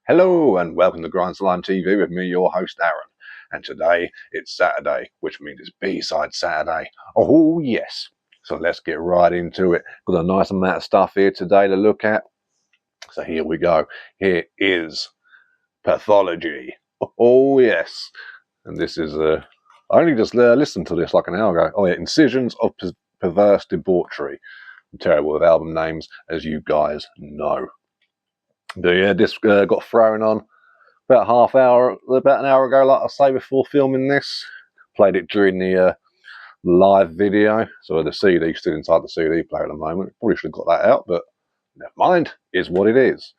Hello and welcome to GrindslimeTV with me, your host Aaron. And today it's Saturday, which means it's B-side Saturday. Oh yes. So let's get right into it. Got a nice amount of stuff here today to look at. So here we go. Here is Pathology. Oh yes. And this is I only just listened to this like an hour ago. Oh yeah, Incisions of Perverse Debauchery. I'm terrible with album names, as you guys know. But yeah, this got thrown on about about an hour ago, like I say, before filming this. Played it during the live video, so the CD's still inside the CD player at the moment. Probably should have got that out, but never mind, is what it is.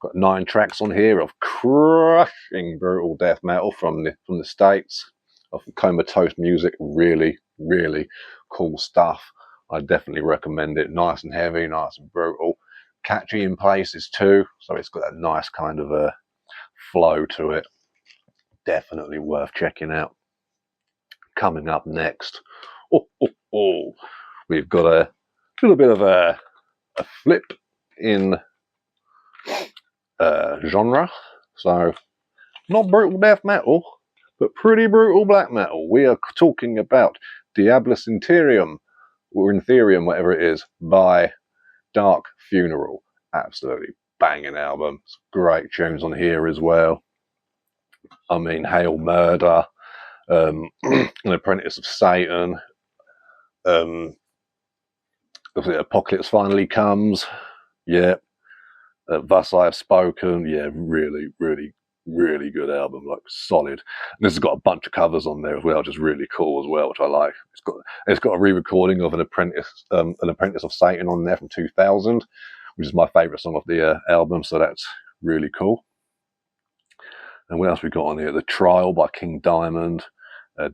Got 9 tracks on here of crushing brutal death metal from the States, of Comatose music. Really, really cool stuff. I definitely recommend it. Nice and heavy, nice and brutal. Catchy in places too, so it's got that nice kind of a flow to it. Definitely worth checking out. Coming up next, we've got a little bit of a flip in genre. So not brutal death metal, but pretty brutal black metal. We are talking about Diabolus Interium, or Intherium, whatever it is, by Dark Funeral. Absolutely banging album. Some great tunes on here as well. I mean, Hail Murder, An Apprentice of Satan, Apocalypse Finally Comes, yeah, Thus I Have Spoken, yeah, really, really, really good album, like solid. And this has got a bunch of covers on there as well, just really cool as well, which I like. It's got a re-recording of An Apprentice of Satan on there from 2000, which is my favourite song of the album, so that's really cool. And what else we got on here? The Trial by King Diamond,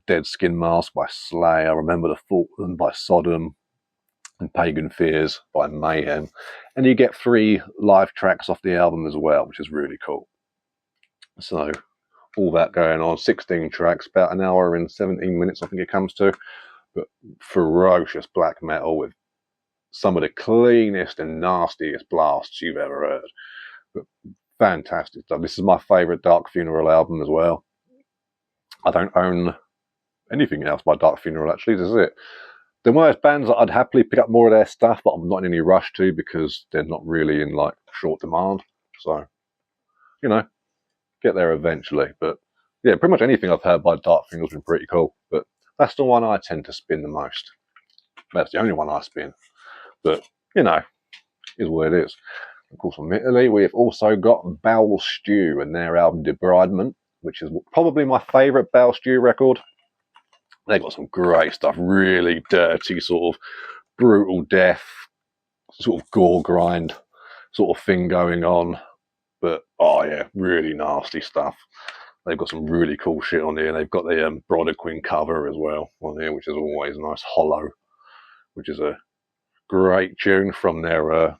Dead Skin Mask by Slayer, Remember the Fallen by Sodom, and Pagan Fears by Mayhem. And you get 3 live tracks off the album as well, which is really cool. So all that going on, 16 tracks, about an hour and 17 minutes I think it comes to, but ferocious black metal with some of the cleanest and nastiest blasts you've ever heard. But fantastic stuff. This is my favourite Dark Funeral album as well. I don't own anything else by Dark Funeral, actually. This is it. They're one of those bands that I'd happily pick up more of their stuff, but I'm not in any rush to, because they're not really in like short demand. So, you know, get there eventually. But yeah, pretty much anything I've heard by Dark Funeral's been pretty cool. But that's the one I tend to spin the most. That's the only one I spin. But, you know, is what it is. Of course, from Italy, we have also got Bowel Stew and their album Debridement, which is probably my favourite Bowel Stew record. They've got some great stuff, really dirty, sort of brutal death, sort of gore grind sort of thing going on. But, oh yeah, really nasty stuff. They've got some really cool shit on here. They've got the Brodequin cover as well on here, which is always nice. Hollow, which is a great tune from their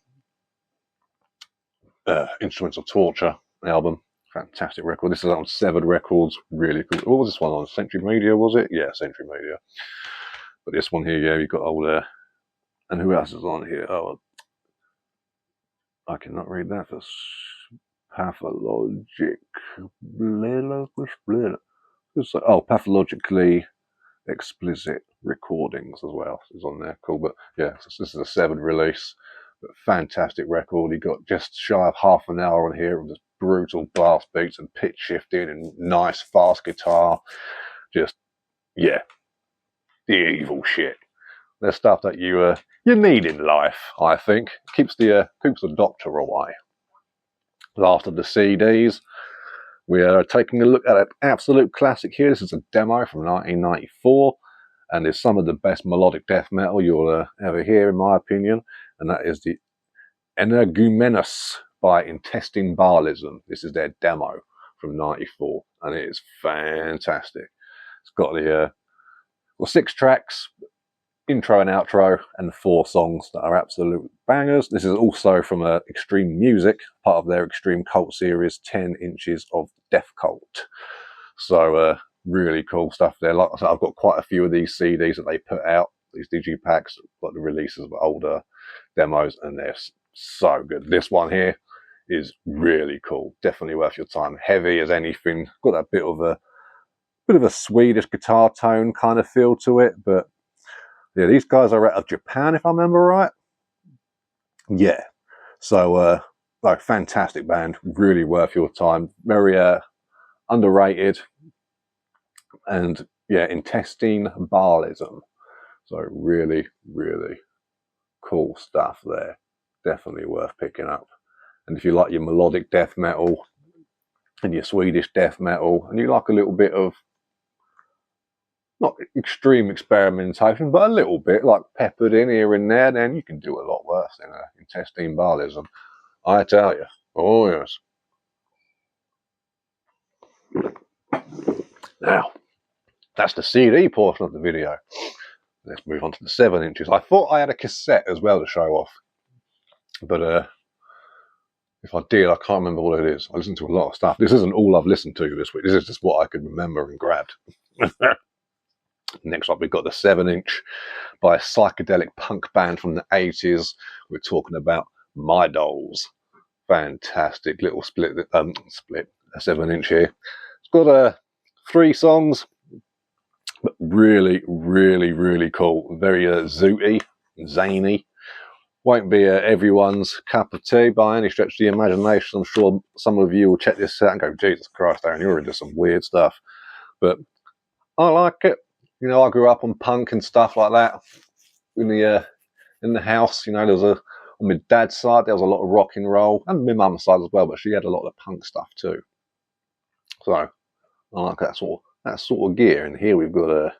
Instruments of Torture album. Fantastic record. This is on Severed Records. Really cool. What was this one on? Century Media, was it? Yeah, Century Media. But this one here, yeah, you've got all there. And who else is on here? Oh, I cannot read that. For Pathologic. Oh, Pathologically Explicit Recordings as well is on there. Cool. But yeah, this is a Severed release. But fantastic record. You got just shy of half an hour on here of just brutal blast beats and pitch shifting and nice fast guitar. Just, yeah, the evil shit. There's stuff that you need in life, I think. Keeps the doctor away. Last of the CDs, we are taking a look at an absolute classic here. This is a demo from 1994, and it's some of the best melodic death metal you'll ever hear, in my opinion. And that is the Energumenus by Intestine Balism. This is their demo from 94, and it is fantastic. It's got the 6 tracks, intro and outro, and 4 songs that are absolute bangers. This is also from Extreme Music, part of their Extreme Cult series, 10 Inches of Death Cult. So really cool stuff there. Like I said, I've got quite a few of these CDs that they put out, these digipacks, like the releases of older demos, and they're so good. This one here is really cool. Definitely worth your time. Heavy as anything. Got that bit of a Swedish guitar tone kind of feel to it, but yeah, these guys are out of Japan, if I remember right. Yeah, so like, fantastic band, really worth your time. Very underrated, and yeah, intestine Baalism. So really, really cool stuff there. Definitely worth picking up. And if you like your melodic death metal and your Swedish death metal, and you like a little bit of, not extreme experimentation, but a little bit, like peppered in here and there, then you can do a lot worse than intestine Baalism, I tell you. Oh yes. Now, that's the CD portion of the video. Let's move on to the 7 inches. I thought I had a cassette as well to show off, but if I did, I can't remember what it is. I listened to a lot of stuff. This isn't all I've listened to this week. This is just what I could remember and grabbed. Next up, we've got the 7-inch by a psychedelic punk band from the 80s. We're talking about My Dolls. Fantastic little split, a 7-inch here. It's got 3 songs, but really, really, really cool. Very zooty, zany. Won't be everyone's cup of tea by any stretch of the imagination. I'm sure some of you will check this out and go, Jesus Christ, Aaron, you're into some weird stuff. But I like it. You know, I grew up on punk and stuff like that in the house. You know, on my dad's side there was a lot of rock and roll, and my mum's side as well, but she had a lot of punk stuff too. So I like that sort of gear. And here we've got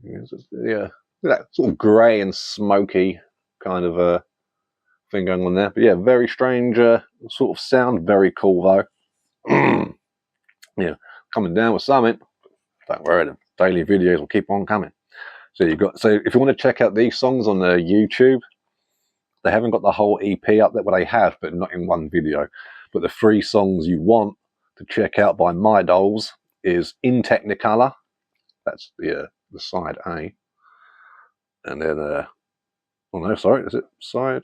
that sort of grey and smoky kind of thing going on there. But yeah, very strange sort of sound. Very cool though. Yeah, coming down with something. Don't worry, the daily videos will keep on coming. So if you want to check out these songs on the YouTube, they haven't got the whole EP up there. Well, they have, but not in one video. But the 3 songs you want to check out by My Dolls is In Technicolor. That's the side A. And then oh no, sorry, is it side?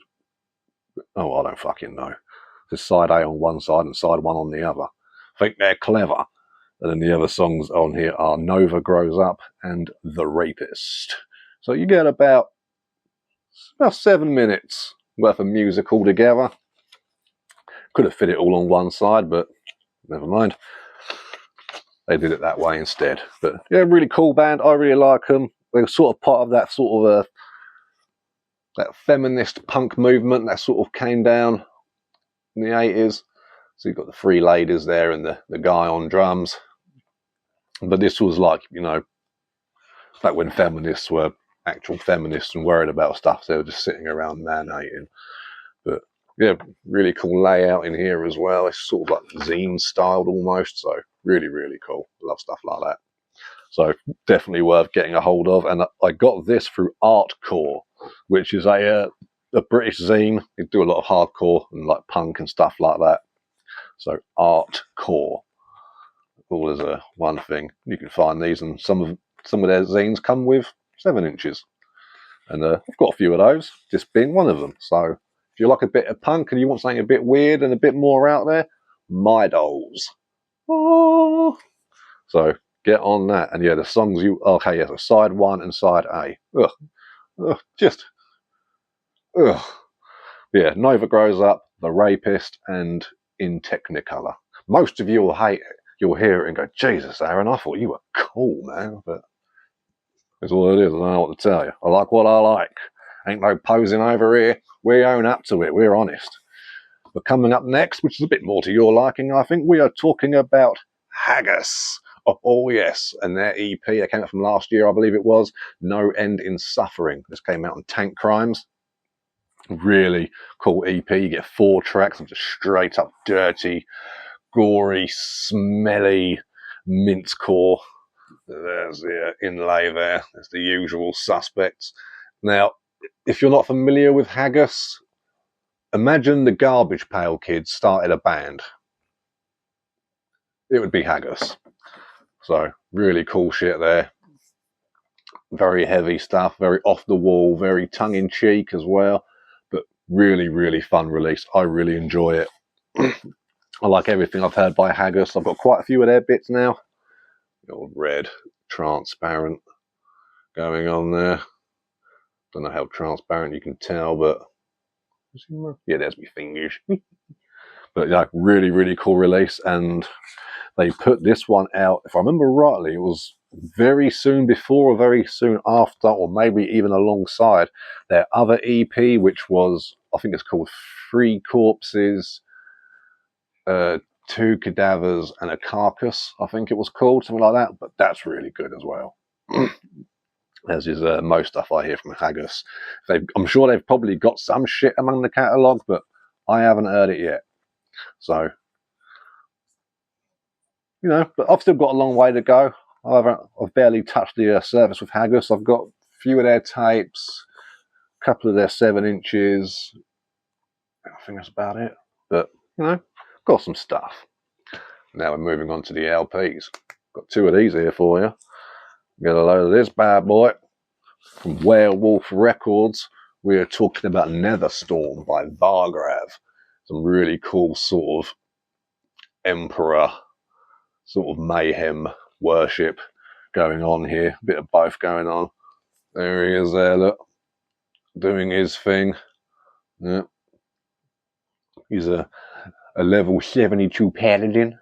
Oh, I don't fucking know. There's side A on one side and side 1 on the other. I think they're clever. And then the other songs on here are Nova Grows Up and The Rapist. So you get about 7 minutes worth of music all together. Could have fit it all on one side, but never mind. They did it that way instead. But yeah, really cool band. I really like them. They're sort of part of that sort of that feminist punk movement that sort of came down in the 80s. So you've got the 3 ladies there and the guy on drums. But this was like, you know, back when feminists were actual feminists and worried about stuff. They were just sitting around man-hating. But yeah, really cool layout in here as well. It's sort of like zine styled almost. So really, really cool. Love stuff like that. So definitely worth getting a hold of. And I got this through Artcore, which is a British zine. They do a lot of hardcore and like punk and stuff like that. So Artcore. All as one thing. You can find these, and some of their zines come with 7 inches. And I've got a few of those, just being one of them. So if you like a bit of punk and you want something a bit weird and a bit more out there, My Dolls. Oh. So get on that. And yeah, the songs so side 1 and side A. Yeah, Nova Grows Up, The Rapist, and In Technicolor. Most of you will hate it. You'll hear it and go, Jesus, Aaron, I thought you were cool, man. But that's all it is. I don't know what to tell you. I like what I like. Ain't no posing over here. We own up to it. We're honest. But coming up next, which is a bit more to your liking, I think, we are talking about Haggis. Oh yes. And their EP, that came out from last year, I believe it was, No End in Suffering. This came out on Tank Crimes. Really cool EP. You get 4 tracks of just straight up dirty, gory, smelly mincecore. There's the inlay there. There's the usual suspects. Now, if you're not familiar with Haggis, imagine the Garbage Pail Kids started a band. It would be Haggis. So, really cool shit there. Very heavy stuff, very off the wall, very tongue-in-cheek as well. But really, really fun release. I really enjoy it. I like everything I've heard by Haggis. I've got quite a few of their bits now. The old red, transparent going on there. Don't know how transparent you can tell, but yeah, there's my fingers. But yeah, really, really cool release. And they put this one out, if I remember rightly, it was very soon before or very soon after, or maybe even alongside their other EP, which was, I think it's called 3 Corpses, 2 Cadavers and a Carcass, I think it was called, something like that. But that's really good as well. As is most stuff I hear from Haggis. I'm sure they've probably got some shit among the catalogue, but I haven't heard it yet. So, you know, but I've still got a long way to go. I've barely touched the surface with Haggis. I've got a few of their tapes, a couple of their 7-inches. I think that's about it. But, you know, got some stuff. Now we're moving on to the LPs. Got 2 of these here for you. Get a load of this bad boy. From Werewolf Records, we are talking about Netherstorm by Vargrav. Some really cool sort of Emperor, sort of mayhem worship going on here. A bit of both going on. There he is there, look. Doing his thing. Yeah. He's a level 72 paladin.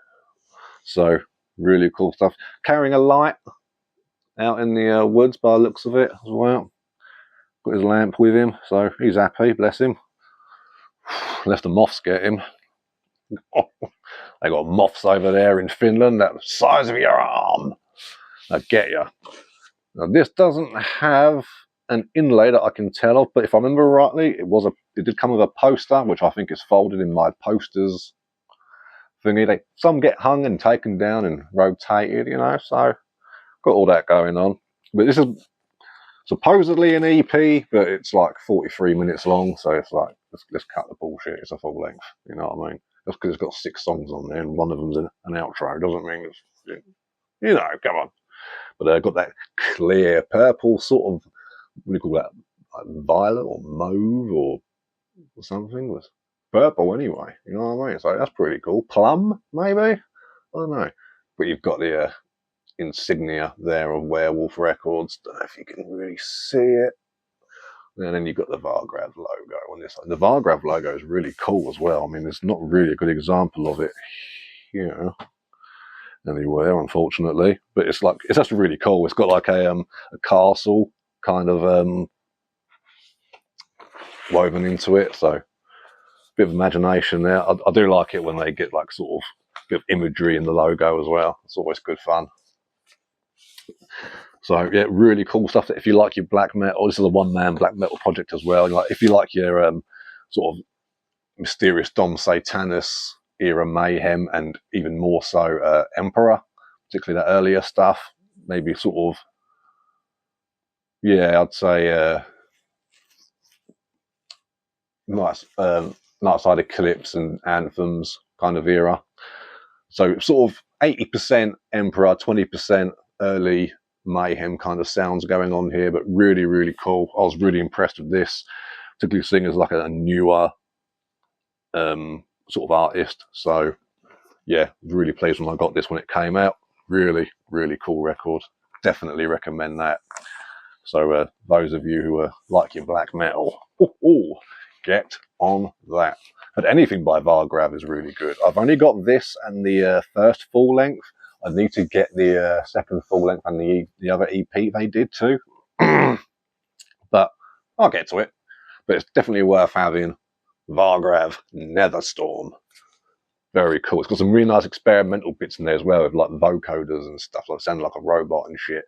So, really cool stuff. Carrying a light out in the woods by the looks of it as well. Got his lamp with him, so he's happy, bless him. Left the moths get him. They got moths over there in Finland that the size of your arm. I get you. Now this doesn't have an inlay that I can tell of, but if I remember rightly, it did come with a poster, which I think is folded in my posters thingy. Some get hung and taken down and rotated, you know, so got all that going on. But this is supposedly an EP, but it's like 43 minutes long, so it's like, let's cut the bullshit. It's a full length, you know what I mean? Just because it's got 6 songs on there and one of them's an outro doesn't mean it's, you know, come on. But I've got that clear purple sort of, what do you call that, like violet or mauve or something. It's purple anyway, you know what I mean? So that's pretty cool. Plum, maybe? I don't know. But you've got the insignia there of Werewolf Records. Don't know if you can really see it. And then you've got the Vargrav logo on this side. The Vargrav logo is really cool as well. I mean, there's not really a good example of it here anywhere, unfortunately. But it's actually really cool. It's got like a castle kind of woven into it. So a bit of imagination there. I do like it when they get like sort of a bit of imagery in the logo as well. It's always good fun. So yeah, really cool stuff. If you like your black metal, this is a one-man black metal project as well. Like if you like your sort of mysterious Dom Satanis era mayhem, and even more so Emperor, particularly that earlier stuff, maybe sort of, yeah, I'd say nice Nightside Eclipse and Anthems kind of era. So sort of 80% Emperor, 20% early mayhem kind of sounds going on here, but really, really cool. I was really impressed with this, particularly seeing as like a newer sort of artist. So yeah, really pleased when I got this when it came out. Really, really cool record. Definitely recommend that. So those of you who like your black metal, get on that. But anything by Vargrav is really good. I've only got this and the first full length. I need to get the second full length and the other EP they did too. But I'll get to it. But it's definitely worth having. Vargrav Netherstorm. Very cool. It's got some really nice experimental bits in there as well, with like vocoders and stuff, like sounding like a robot and shit.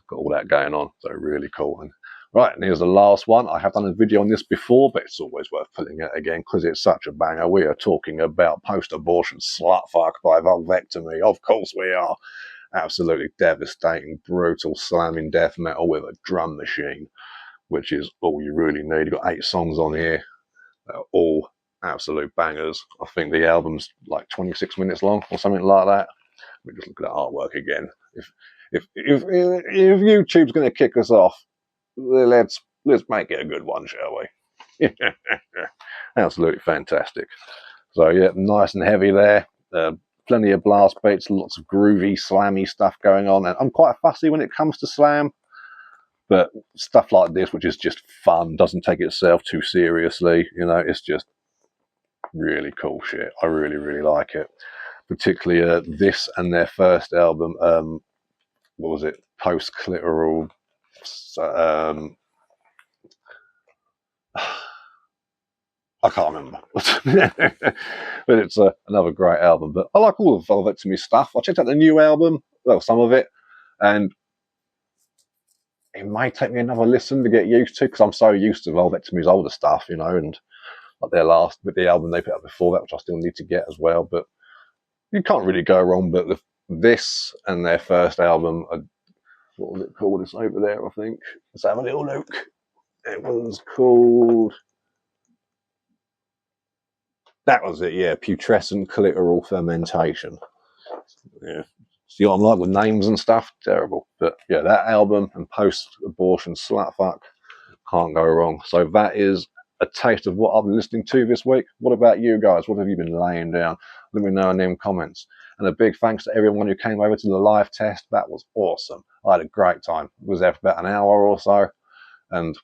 Got all that going on. So really cool. And right, and here's the last one. I have done a video on this before, but it's always worth putting it again because it's such a banger. We are talking about post-abortion slutfuck by Vulvectomy. Of course we are. Absolutely devastating, brutal, slamming death metal with a drum machine, which is all you really need. You've got 8 songs on here. They're all absolute bangers. I think the album's like 26 minutes long or something like that. Let me just look at the artwork again. If YouTube's going to kick us off, let's make it a good one, shall we? Absolutely fantastic. So yeah, nice and heavy there. Plenty of blast beats, lots of groovy, slammy stuff going on. And I'm quite fussy when it comes to slam, but stuff like this, which is just fun, doesn't take itself too seriously. You know, it's just really cool shit. I really, really like it. Particularly this and their first album. What was it? Post clitoral. I can't remember, but it's another great album. But I like all of Velvectomy stuff. I checked out the new album, well, some of it, and it may take me another listen to get used to, because I'm so used to Velvectomy's older stuff, you know, and like their last, with the album they put out before that, which I still need to get as well. But you can't really go wrong. But this and their first album, what was it called? It's over there, I think. Let's have a little look. It was called. That was it, yeah. Putrescent clitoral fermentation. Yeah. See what I'm like with names and stuff? Terrible. But yeah, that album and post-abortion slutfuck, can't go wrong. So that is a taste of what I've been listening to this week. What about you guys? What have you been laying down? Let me know in them comments. And a big thanks to everyone who came over to the live test. That was awesome. I had a great time. I was there for about an hour or so, and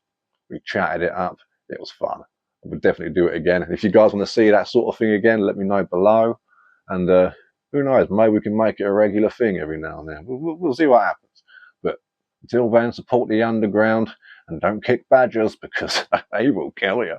we chatted it up. It was fun. I would definitely do it again. If you guys want to see that sort of thing again, let me know below. And who knows, maybe we can make it a regular thing every now and then. We'll see what happens. But until then, support the underground and don't kick badgers, because they will kill you.